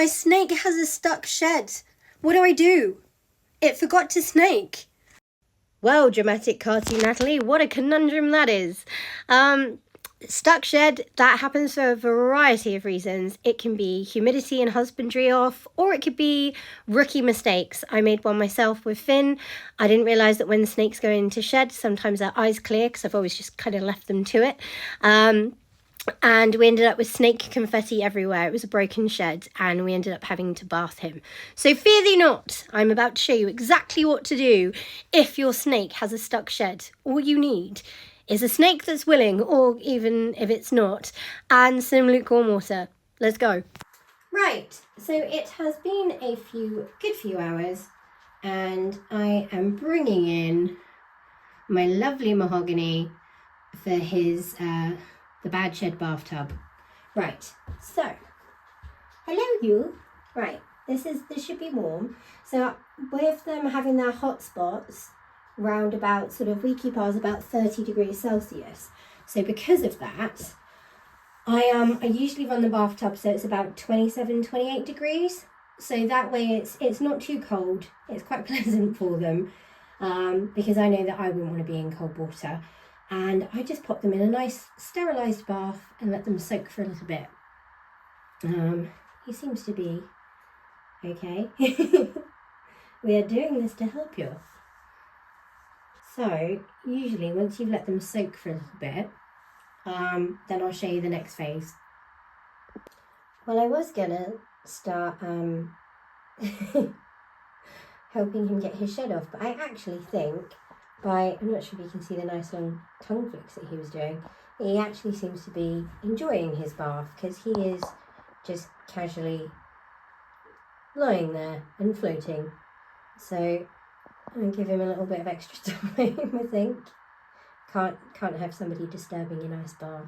my snake has a stuck shed. What do I do? It forgot to snake. Well, dramatic cartoon Natalie, what a conundrum that is. Stuck shed, that happens for a variety of reasons. It can be humidity and husbandry off, or it could be rookie mistakes. I made one myself with Finn. I didn't realise that when snakes go into shed, sometimes their eyes clear, because I've always just kind of left them to it. And we ended up with snake confetti everywhere. It was a broken shed, and we ended up having to bath him. So fear thee not. I'm about to show you exactly what to do if your snake has a stuck shed. All you need is a snake that's willing, or even if it's not, and some lukewarm water. Let's go. Right, so it has been a good few hours, and I am bringing in my lovely Mahogany for his the bad shed bathtub. Right, so hello you. Right, this should be warm. So with them having their hot spots round about we keep ours about 30 degrees Celsius. So because of that, I usually run the bathtub so it's about 27, 28 degrees. So that way it's not too cold. It's quite pleasant for them, because I know that I wouldn't want to be in cold water. And I just pop them in a nice sterilised bath and let them soak for a little bit. He seems to be okay. We are doing this to help you. So usually once you've let them soak for a little bit, then I'll show you the next phase. Well, I was gonna start helping him get his shed off, but I actually think I'm not sure if you can see the nice long tongue flicks that he was doing, he actually seems to be enjoying his bath, because he is just casually lying there and floating. So I'm going to give him a little bit of extra time, I think. Can't have somebody disturbing a nice bath.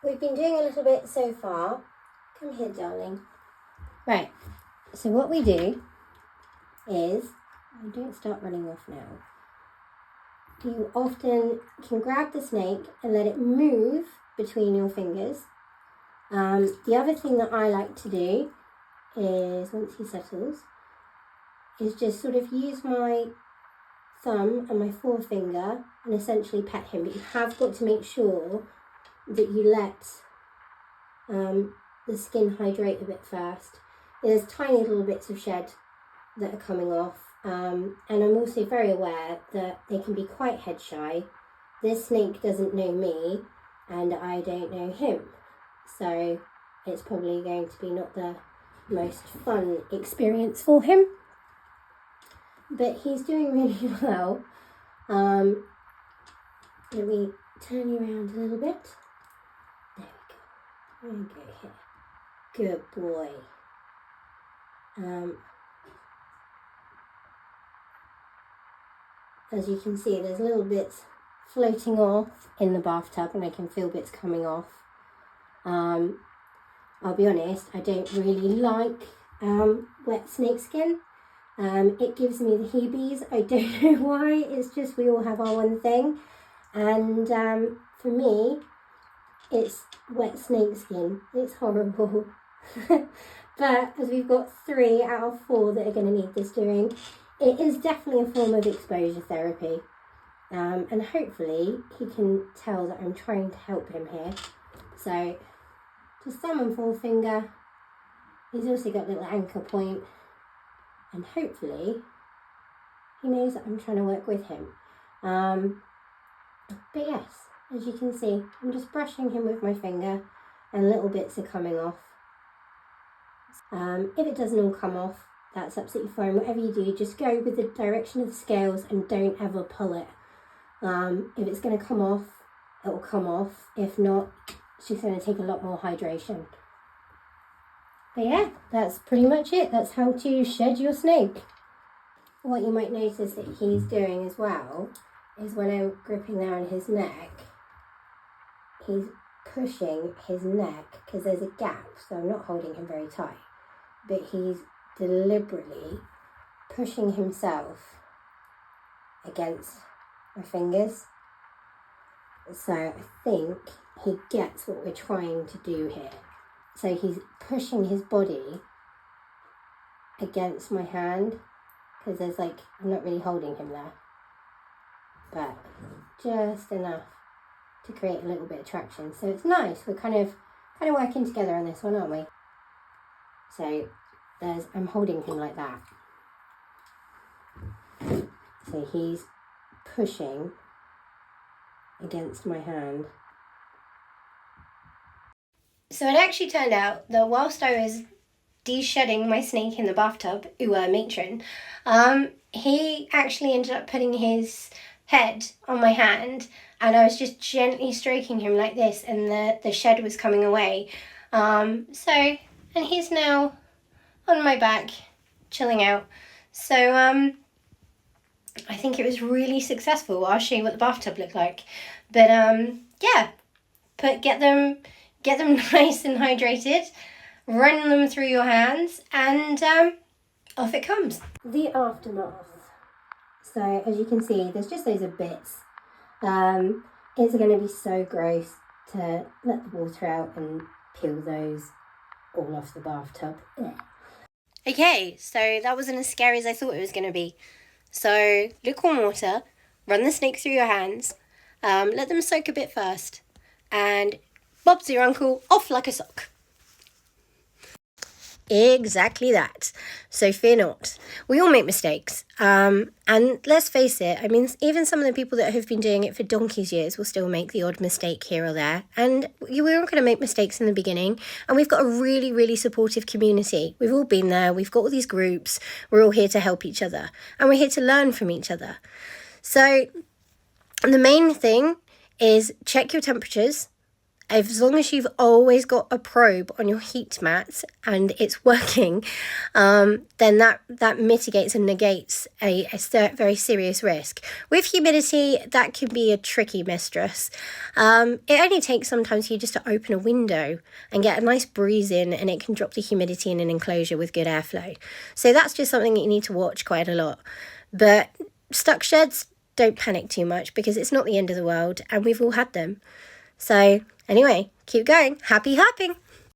We've been doing a little bit so far. Come here, darling. Right, so what we do is, don't start running off now. You often can grab the snake and let it move between your fingers. The other thing that I like to do is, once he settles, is just use my thumb and my forefinger and essentially pet him. But you have got to make sure that you let the skin hydrate a bit first. There's tiny little bits of shed that are coming off. And I'm also very aware that they can be quite head shy. This snake doesn't know me and I don't know him. So it's probably going to be not the most fun experience for him. But he's doing really well. Let me turn you around a little bit. There we go. There we go here. Good boy. As you can see, there's little bits floating off in the bathtub, and I can feel bits coming off. I'll be honest, I don't really like wet snake skin. It gives me the heebies. I don't know why. It's just we all have our one thing. And for me, it's wet snake skin. It's horrible. But as we've got 3 out of 4 that are going to need this doing, it is definitely a form of exposure therapy. And hopefully he can tell that I'm trying to help him here. So just thumb and forefinger. He's also got a little anchor point. And hopefully he knows that I'm trying to work with him. But yes, as you can see, I'm just brushing him with my finger and little bits are coming off. If it doesn't all come off, that's absolutely fine. Whatever you do, just go with the direction of the scales and don't ever pull it. If it's going to come off, it will come off. If not, it's just going to take a lot more hydration. But yeah, that's pretty much it. That's how to shed your snake. What you might notice that he's doing as well is when I'm gripping down his neck, he's pushing his neck because there's a gap, so I'm not holding him very tight, but he's deliberately pushing himself against my fingers. So I think he gets what we're trying to do here. So he's pushing his body against my hand, because there's like, I'm not really holding him there, but just enough to create a little bit of traction. So it's nice. We're kind of working together on this one, aren't we? So I'm holding him like that. So he's pushing against my hand. So it actually turned out that whilst I was de-shedding my snake in the bathtub, matron, he actually ended up putting his head on my hand, and I was just gently stroking him like this, and the shed was coming away. And he's now on my back, chilling out. So I think it was really successful. I'll show you what the bathtub looked like. But yeah, get them nice and hydrated, run them through your hands, and off it comes. The aftermath. So as you can see, there's just loads of bits. It's going to be so gross to let the water out and peel those all off the bathtub. Okay, so that wasn't as scary as I thought it was going to be. So lukewarm water, run the snake through your hands, let them soak a bit first, and Bob's your uncle, off like a sock. Exactly that. So fear not. We all make mistakes. And let's face it, I mean, even some of the people that have been doing it for donkey's years will still make the odd mistake here or there. And we're all going to make mistakes in the beginning. And we've got a really, really supportive community. We've all been there. We've got all these groups. We're all here to help each other. And we're here to learn from each other. So the main thing is check your temperatures. As long as you've always got a probe on your heat mat and it's working, then that mitigates and negates a very serious risk. With humidity, that can be a tricky mistress. It only takes sometimes for you just to open a window and get a nice breeze in, and it can drop the humidity in an enclosure with good airflow. So that's just something that you need to watch quite a lot. But stuck sheds, don't panic too much, because it's not the end of the world, and we've all had them. So anyway, keep going. Happy hopping!